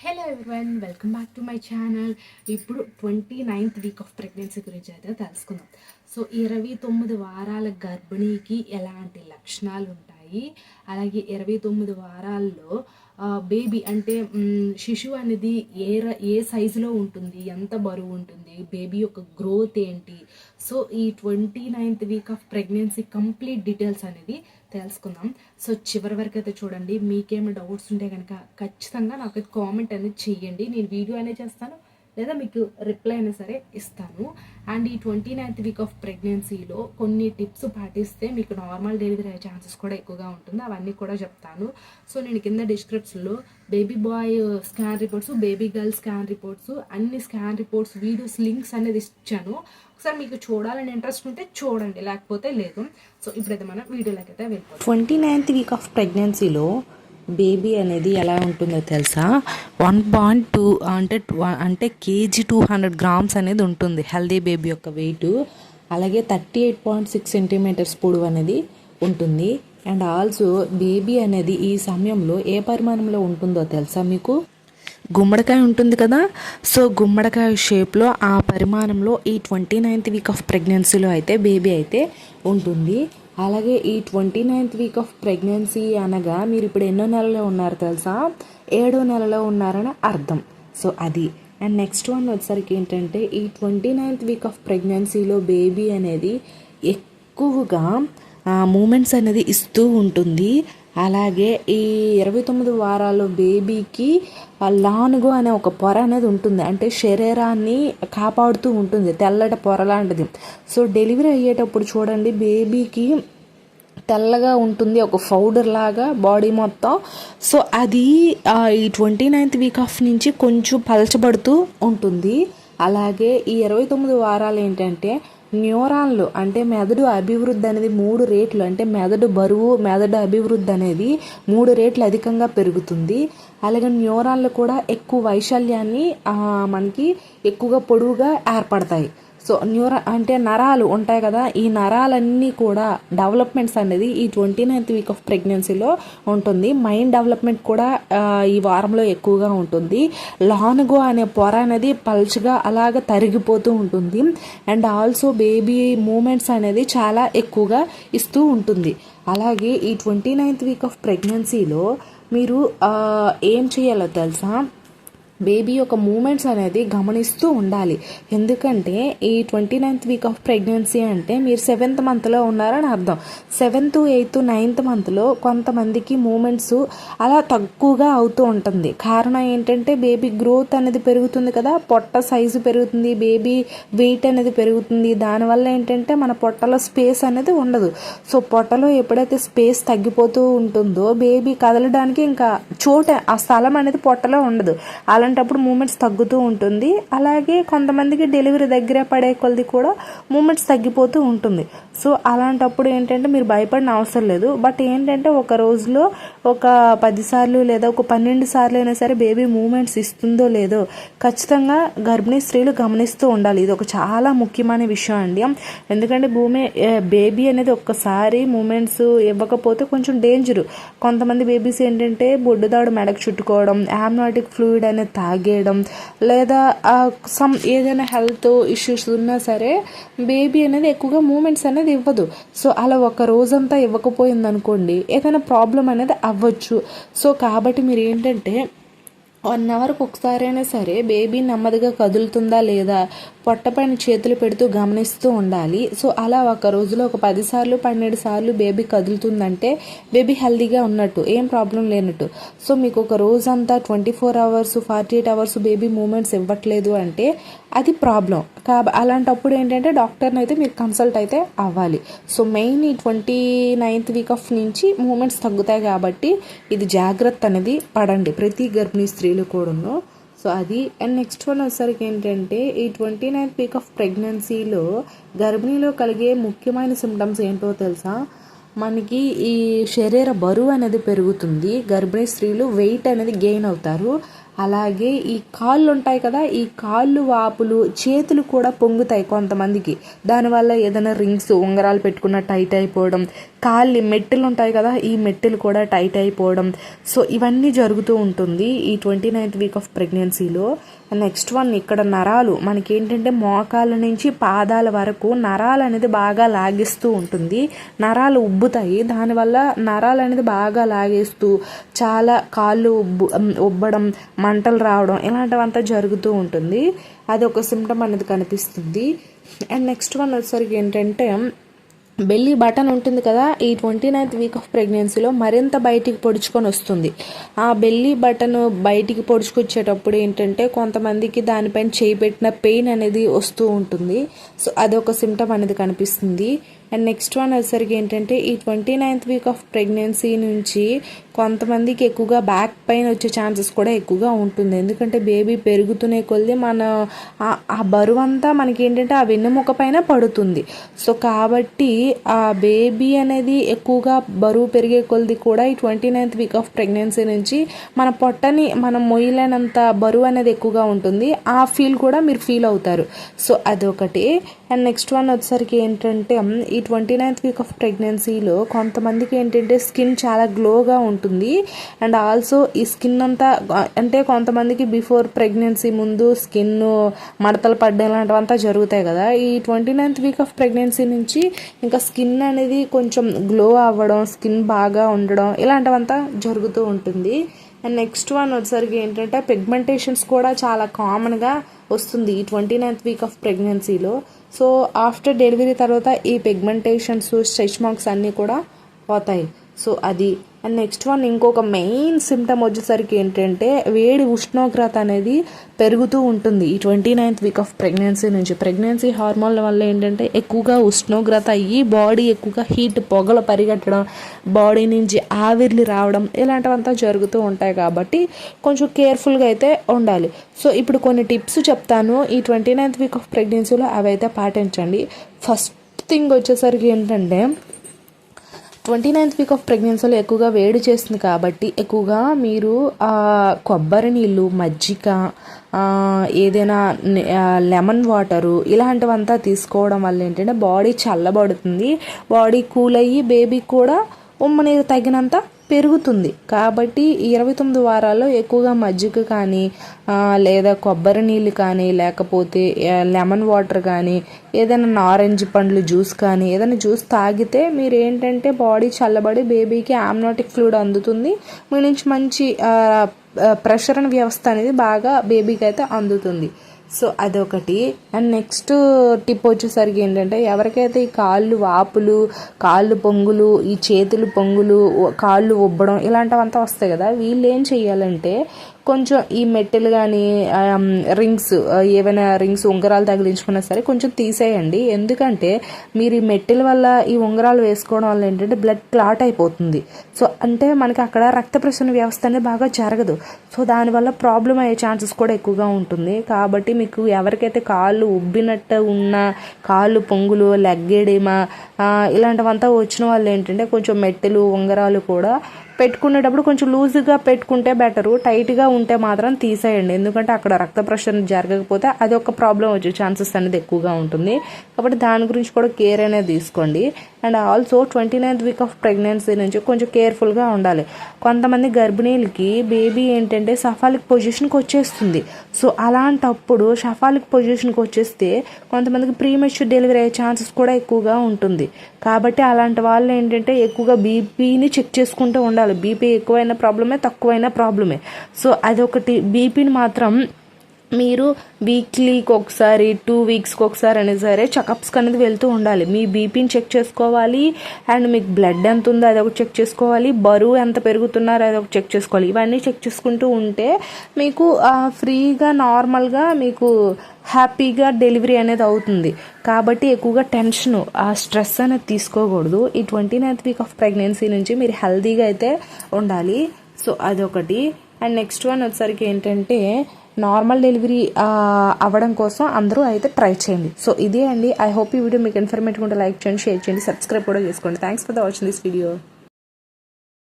Hello everyone, welcome back to my channel. ఇప్పుడు 29th week off pregnancy గురించి అయితే తెలుసుకుందాం. సో 29 వారాల గర్భిణీకి ఎలాంటి లక్షణాలు ఉంటాయి, అలాగే 29 వారాల్లో బేబీ అంటే శిశువు అనేది ఏ సైజులో ఉంటుంది, ఎంత బరువు ఉంటుంది, బేబీ యొక్క గ్రోత్ ఏంటి. సో ఈ 29th week off pregnancy complete details అనేది తెలుసుకుందాం. సో చివరి వరకు అయితే చూడండి. మీకేమైనా డౌట్స్ ఉంటే కనుక ఖచ్చితంగా నాకు కామెంట్ అనేది చెయ్యండి. నేను వీడియో అనేది చేస్తాను, లేదా మీకు రిప్లై అయినా సరే ఇస్తాను. అండ్ ఈ 29th వీక్ ఆఫ్ ప్రెగ్నెన్సీలో కొన్ని టిప్స్ పాటిస్తే మీకు నార్మల్ డెలివరీ అయ్యే ఛాన్సెస్ కూడా ఎక్కువగా ఉంటుంది. అవన్నీ కూడా చెప్తాను. సో నేను కింద డిస్క్రిప్షన్లో baby bye scan reports, baby girl scan reports, అన్ని స్కాన్ రిపోర్ట్స్ వీడియోస్ లింక్స్ అనేది ఇచ్చాను. ఒకసారి మీకు చూడాలని ఇంట్రెస్ట్ ఉంటే చూడండి, లేకపోతే లేదు. సో ఇప్పుడైతే మనం వీడియోలోకి అయితే వెళ్ళిపోతాం. 29th వీక్ ఆఫ్ ప్రెగ్నెన్సీలో బేబీ అనేది ఎలా ఉంటుందో తెలుసా? 1.2 అంటే కేజీ 200 గ్రామ్స్ అనేది ఉంటుంది హెల్దీ బేబీ యొక్క వెయిట్. అలాగే 38.6 సెంటీమీటర్స్ పొడవు అనేది ఉంటుంది. అండ్ ఆల్సో బేబీ అనేది ఈ సమయంలో ఏ పరిమాణంలో ఉంటుందో తెలుసా మీకు? గుమ్మడికాయ ఉంటుంది కదా, సో గుమ్మడికాయ షేప్లో ఆ పరిమాణంలో ఈ 29th వీక్ ఆఫ్ ప్రెగ్నెన్సీలో అయితే బేబీ అయితే ఉంటుంది. అలాగే ఈ 29th వీక్ ఆఫ్ ప్రెగ్నెన్సీ అనగా మీరు ఇప్పుడు ఎన్నో నెలలో ఉన్నారు తెలుసా? 7వ నెలలో ఉన్నారని అర్థం. సో అది. అండ్ నెక్స్ట్ వన్ వచ్చేసరికి ఏంటంటే ఈ 29th వీక్ ఆఫ్ ప్రెగ్నెన్సీలో బేబీ అనేది ఎక్కువగా మూమెంట్స్ అనేది ఇస్తూ ఉంటుంది. అలాగే ఈ 29 వారాల్లో బేబీకి లానుగు అనే ఒక పొర అనేది ఉంటుంది, అంటే శరీరాన్ని కాపాడుతూ ఉంటుంది, తెల్లటి పొర లాంటిది. సో డెలివరీ అయ్యేటప్పుడు చూడండి, బేబీకి తెల్లగా ఉంటుంది, ఒక పౌడర్ లాగా బాడీ మొత్తం. సో అది ఈ 29th వీక్ ఆఫ్ నుంచి కొంచెం పలచబడుతూ ఉంటుంది. అలాగే ఈ 29 వారాలు ఏంటంటే న్యూరాన్లు అంటే మెదడు అభివృద్ధి అనేది 3 రేట్లు, అంటే మెదడు బరువు, మెదడు అభివృద్ధి అనేది 3 రేట్లు అధికంగా పెరుగుతుంది. అలాగే న్యూరాన్లు కూడా ఎక్కువ వైశాల్యాన్ని మనకి ఎక్కువగా పొడవుగా ఏర్పడతాయి. సో అంటే నరాలు ఉంటాయి కదా, ఈ నరాలన్నీ కూడా డెవలప్మెంట్స్ అనేది ఈ 29th వీక్ ఆఫ్ ప్రెగ్నెన్సీలో ఉంటుంది. మైండ్ డెవలప్మెంట్ కూడా ఈ వారంలో ఎక్కువగా ఉంటుంది. లానుగు అనే పొర అనేది పల్చగా అలాగ తరిగిపోతూ ఉంటుంది. అండ్ ఆల్సో బేబీ మూమెంట్స్ అనేది చాలా ఎక్కువగా ఇస్తూ ఉంటుంది. అలాగే ఈ 29th వీక్ ఆఫ్ ప్రెగ్నెన్సీలో మీరు ఏం చేయాలో తెలుసా? బేబీ యొక్క మూమెంట్స్ అనేది గమనిస్తూ ఉండాలి. ఎందుకంటే ఈ 29th వీక్ ఆఫ్ ప్రెగ్నెన్సీ అంటే మీరు 7th మంత్లో ఉన్నారని అర్థం. 7th, 8th, 9th మంత్లో కొంతమందికి మూమెంట్స్ అలా తక్కువగా అవుతూ ఉంటుంది. కారణం ఏంటంటే బేబీ గ్రోత్ అనేది పెరుగుతుంది కదా, పొట్ట సైజు పెరుగుతుంది, బేబీ వెయిట్ అనేది పెరుగుతుంది. దానివల్ల ఏంటంటే మన పొట్టలో స్పేస్ అనేది ఉండదు. సో పొట్టలో ఎప్పుడైతే స్పేస్ తగ్గిపోతూ ఉంటుందో బేబీ కదలడానికి ఇంకా ఆ స్థలం అనేది పొట్టలో ఉండదు. అలాంటప్పుడు మూమెంట్స్ తగ్గుతూ ఉంటుంది. అలాగే కొంతమందికి డెలివరీ దగ్గర పడే కొలది కూడా మూమెంట్స్ తగ్గిపోతూ ఉంటుంది. సో అలాంటప్పుడు ఏంటంటే మీరు భయపడిన అవసరం లేదు. బట్ ఏంటంటే ఒక రోజులో ఒక 10 సార్లు లేదా ఒక 12 సార్లు అయినా సరే బేబీ మూమెంట్స్ ఇస్తుందో లేదో ఖచ్చితంగా గర్భిణీ స్త్రీలు గమనిస్తూ ఉండాలి. ఇది ఒక చాలా ముఖ్యమైన విషయం అండి. ఎందుకంటే బేబీ అనేది ఒక్కసారి మూమెంట్స్ ఇవ్వకపోతే కొంచెం డేంజరు. కొంతమంది బేబీస్ ఏంటంటే బొడ్డుదాడు మెడకు చుట్టుకోవడం, యామ్నాటిక్ ఫ్లూయిడ్ అనేది తాగేయడం, లేదా ఏదైనా హెల్త్ ఇష్యూస్ ఉన్నా సరే బేబీ అనేది ఎక్కువగా మూమెంట్స్ అనేది ఇవ్వదు. సో అలా ఒక రోజంతా ఇవ్వకపోయింది అనుకోండి, ఏదైనా ప్రాబ్లం అనేది అవ్వచ్చు. సో కాబట్టి మీరు ఏంటంటే 1 అవర్కి ఒకసారి అయినా సరే బేబీ నెమ్మదిగా కదులుతుందా లేదా పొట్టపైన చేతులు పెడుతూ గమనిస్తూ ఉండాలి. సో అలా ఒక రోజులో ఒక 10 సార్లు 12 సార్లు బేబీ కదులుతుందంటే బేబీ హెల్దీగా ఉన్నట్టు, ఏం ప్రాబ్లం లేనట్టు. సో మీకు ఒక రోజంతా 24 అవర్స్ 48 అవర్స్ బేబీ మూమెంట్స్ ఇవ్వట్లేదు అంటే అది ప్రాబ్లం. అలాంటప్పుడు ఏంటంటే డాక్టర్ని అయితే మీరు కన్సల్ట్ అయితే అవ్వాలి. సో మెయిన్ ఈ 29th వీక్ ఆఫ్ నుంచి మూమెంట్స్ తగ్గుతాయి కాబట్టి ఇది జాగ్రత్త అనేది పడండి ప్రతి గర్భిణీ స్త్రీలు కూడాను. సో అది. అండ్ నెక్స్ట్ వన్ వచ్చేసరికి ఏంటంటే ఈ 29th వీక్ ఆఫ్ ప్రెగ్నెన్సీలో గర్భిణీలో కలిగే ముఖ్యమైన సిమ్టమ్స్ ఏంటో తెలుసా? మనకి ఈ శరీర బరువు అనేది పెరుగుతుంది, గర్భిణీ స్త్రీలు వెయిట్ అనేది గెయిన్ అవుతారు. అలాగే ఈ కాళ్ళు ఉంటాయి కదా, ఈ కాళ్ళు వాపులు, చేతులు కూడా పొంగుతాయి కొంతమందికి. దానివల్ల ఏదైనా రింగ్స్ ఉంగరాలు పెట్టుకున్న టైట్ అయిపోవడం, కాళ్ళు మెట్టెలు ఉంటాయి కదా, ఈ మెట్టెలు కూడా టైట్ అయిపోవడం. సో ఇవన్నీ జరుగుతూ ఉంటుంది ఈ 29th వీక్ ఆఫ్ ప్రెగ్నెన్సీలో. నెక్స్ట్ వన్, ఇక్కడ నరాలు మనకి ఏంటంటే మోకాళ్ళ నుంచి పాదాల వరకు నరాలు అనేది బాగా లాగేస్తూ ఉంటుంది. నరాలు ఉబ్బుతాయి, దానివల్ల నరాలు అనేది బాగా లాగేస్తూ చాలా కాళ్ళు ఉబ్బడం, మంటలు రావడం ఇలాంటివంతా జరుగుతూ ఉంటుంది. అది ఒక సిమ్టమ్ అనేది కనిపిస్తుంది. అండ్ నెక్స్ట్ వన్ వచ్చేసరికి ఏంటంటే బెల్లీ బటన్ ఉంటుంది కదా, ఈ 29th వీక్ ఆఫ్ ప్రెగ్నెన్సీలో మరింత బయటికి పొడుచుకొని వస్తుంది. ఆ బెల్లీ బటన్ బయటికి పొడుచుకొచ్చేటప్పుడు ఏంటంటే కొంతమందికి దానిపైన చేయి పెట్టిన పెయిన్ అనేది వస్తూ ఉంటుంది. సో అదొక సిమ్టమ్ అనేది కనిపిస్తుంది. అండ్ నెక్స్ట్ వన్ వచ్చేసరికి ఏంటంటే ఈ 29th వీక్ ఆఫ్ ప్రెగ్నెన్సీ నుంచి కొంతమందికి ఎక్కువగా బ్యాక్ పెయిన్ వచ్చే ఛాన్సెస్ కూడా ఎక్కువగా ఉంటుంది. ఎందుకంటే బేబీ పెరుగుతూనే కొద్దీ మన ఆ బరువు అంతా మనకి ఏంటంటే ఆ వెన్నెముక పైన పడుతుంది. సో కాబట్టి ఆ బేబీ అనేది ఎక్కువగా బరువు పెరిగే కొద్ది కూడా ఈ 29th వీక్ ఆఫ్ ప్రెగ్నెన్సీ నుంచి మన పొట్టని మనం మొయ్యలేనంత బరువు అనేది ఎక్కువగా ఉంటుంది. ఆ ఫీల్ కూడా మీరు ఫీల్ అవుతారు. సో అదొకటి. అండ్ నెక్స్ట్ వన్ వచ్చేసరికి ఏంటంటే ఈ 29th వీక్ ఆఫ్ ప్రెగ్నెన్సీలో కొంతమందికి ఏంటంటే స్కిన్ చాలా గ్లోగా ఉంటుంది. అండ్ ఆల్సో ఈ స్కిన్ అంతా అంటే కొంతమందికి బిఫోర్ ప్రెగ్నెన్సీ ముందు స్కిన్ మడతలు పడ్డం ఇలాంటివంతా జరుగుతాయి కదా, ఈ 29th వీక్ ఆఫ్ ప్రెగ్నెన్సీ నుంచి ఇంకా స్కిన్ అనేది కొంచెం గ్లో అవ్వడం, స్కిన్ బాగా ఉండడం ఇలాంటివంతా జరుగుతూ ఉంటుంది. అండ్ నెక్స్ట్ వన్ వచ్చేసరికి ఏంటంటే పిగ్మెంటేషన్స్ కూడా చాలా కామన్గా వస్తుంది ఈ 29th వీక్ ఆఫ్ ప్రెగ్నెన్సీలో. సో ఆఫ్టర్ డెలివరీ తర్వాత ఈ పిగ్మెంటేషన్స్, స్ట్రెచ్ మార్క్స్ అన్నీ కూడా పోతాయి. సో అది. అండ్ నెక్స్ట్ వన్ ఇంకొక మెయిన్ సిమ్టమ్ వచ్చేసరికి ఏంటంటే వేడి ఉష్ణోగ్రత అనేది పెరుగుతూ ఉంటుంది ఈ 29th వీక్ ఆఫ్ ప్రెగ్నెన్సీ నుంచి. ప్రెగ్నెన్సీ హార్మోన్ల వల్ల ఏంటంటే ఎక్కువగా ఉష్ణోగ్రత అయ్యి బాడీ ఎక్కువగా హీట్, పొగలు పరిగెట్టడం, బాడీ నుంచి ఆవిర్లు రావడం ఇలాంటివంతా జరుగుతూ ఉంటాయి. కాబట్టి కొంచెం కేర్ఫుల్గా అయితే ఉండాలి. సో ఇప్పుడు కొన్ని టిప్స్ చెప్తాను ఈ 29th వీక్ ఆఫ్ ప్రెగ్నెన్సీలో, అవి అయితే పాటించండి. ఫస్ట్ థింగ్ వచ్చేసరికి ఏంటంటే 29th వీక్ ఆఫ్ ప్రెగ్నెన్సీలో ఎక్కువగా వేడి చేస్తుంది కాబట్టి ఎక్కువగా మీరు కొబ్బరి నీళ్ళు, మజ్జిగ, ఏదైనా లెమన్ వాటరు ఇలాంటివంతా తీసుకోవడం వల్ల ఏంటంటే బాడీ చల్లబడుతుంది. బాడీ కూల్ అయ్యి బేబీ కూడా ఉమ్మనీరు తగినంత పెరుగుతుంది. కాబట్టి 29 వారాల్లో ఎక్కువగా మజ్జిగ కానీ లేదా కొబ్బరి నీళ్ళు కానీ లేకపోతే లెమన్ వాటర్ కానీ ఏదైనా నారెంజ్ పండ్లు జ్యూస్ కానీ ఏదైనా జ్యూస్ తాగితే మీరు ఏంటంటే బాడీ చల్లబడి బేబీకి ఆమ్నోటిక్ ఫ్లూయిడ్ అందుతుంది. మీ నుంచి మంచి ప్రసరణ వ్యవస్థ అనేది బాగా బేబీకి అయితే అందుతుంది. సో అదొకటి. అండ్ నెక్స్ట్ టిప్ వచ్చేసరికి ఏంటంటే ఎవరికైతే ఈ కాళ్ళు వాపులు, కాళ్ళు పొంగులు, ఈ చేతులు పొంగులు, కాళ్ళు ఉబ్బడం ఇలాంటివంతా వస్తాయి కదా, వీళ్ళు ఏం చెయ్యాలంటే కొంచెం ఈ మెట్టెలు కానీ రింగ్స్, ఏవైనా రింగ్స్ ఉంగరాలు తగిలించుకున్నా సరే కొంచెం తీసేయండి. ఎందుకంటే మీరు ఈ మెట్టెల వల్ల ఈ ఉంగరాలు వేసుకోవడం వల్ల ఏంటంటే బ్లడ్ క్లాట్ అయిపోతుంది. సో అంటే మనకి అక్కడ రక్త ప్రసరణ వ్యవస్థ అనేది బాగా జరగదు. సో దానివల్ల ప్రాబ్లం అయ్యే ఛాన్సెస్ కూడా ఎక్కువగా ఉంటుంది. కాబట్టి మీకు ఎవరికైతే కాళ్ళు ఉబ్బినట్టు ఉన్న, కాళ్ళు పొంగులు, లెగ్ ఎడిమా ఇలాంటివంతా వచ్చిన వాళ్ళు ఏంటంటే కొంచెం మెట్టెలు, ఉంగరాలు కూడా పెట్టుకునేటప్పుడు కొంచెం లూజ్గా పెట్టుకుంటే బెటరు. టైట్గా ఉంటే మాత్రం తీసేయండి. ఎందుకంటే అక్కడ రక్త ప్రసరణ జరగకపోతే అది ఒక ప్రాబ్లం వచ్చే ఛాన్సెస్ అనేది ఎక్కువగా ఉంటుంది. కాబట్టి దాని గురించి కూడా కేర్ అనేది తీసుకోండి. And also 29th week off pregnancy నుంచి కొంచెం కేర్ఫుల్గా ఉండాలి. కొంతమంది గర్భిణీలకి బేబీ ఏంటంటే సఫాలిక్ పొజిషన్కి వచ్చేస్తుంది. సో అలాంటప్పుడు సఫాలిక్ పొజిషన్కి వచ్చేస్తే కొంతమందికి ప్రీమెచ్యూర్ డెలివరీ అయ్యే ఛాన్సెస్ కూడా ఎక్కువగా ఉంటుంది. కాబట్టి అలాంటి వాళ్ళు ఏంటంటే ఎక్కువగా బీపీని చెక్ చేసుకుంటూ ఉండాలి. బీపీ ఎక్కువైన ప్రాబ్లమే, తక్కువైన ప్రాబ్లమే. సో అదొకటి. బీపీని మాత్రం మీరు వీక్లీకి ఒకసారి, 2 వీక్స్కి ఒకసారి అనేది సరే చెకప్స్కి అనేది వెళ్తూ ఉండాలి. మీ బీపీని చెక్ చేసుకోవాలి. అండ్ మీకు బ్లడ్ ఎంత ఉందో అదొకటి చెక్ చేసుకోవాలి. బరువు ఎంత పెరుగుతున్నారో అదొకటి చెక్ చేసుకోవాలి. ఇవన్నీ చెక్ చేసుకుంటూ ఉంటే మీకు ఫ్రీగా, నార్మల్గా మీకు హ్యాపీగా డెలివరీ అనేది అవుతుంది. కాబట్టి ఎక్కువగా టెన్షన్, ఆ స్ట్రెస్ అనేది తీసుకోకూడదు. ఈ 29th వీక్ ఆఫ్ ప్రెగ్నెన్సీ నుంచి మీరు హెల్తీగా అయితే ఉండాలి. సో అదొకటి. అండ్ నెక్స్ట్ వన్ వచ్చేసరికి ఏంటంటే నార్మల్ డెలివరీ అవ్వడం కోసం అందరూ అయితే ట్రై చేయండి. సో ఇదే అండి. ఐ హోప్ ఈ వీడియో మీకు ఇన్ఫర్మేటివ్ ఉంటే లైక్ చేయండి, షేర్ చేయండి, సబ్స్క్రైబ్ కూడా చేసుకోండి. Thanks for the watching this video.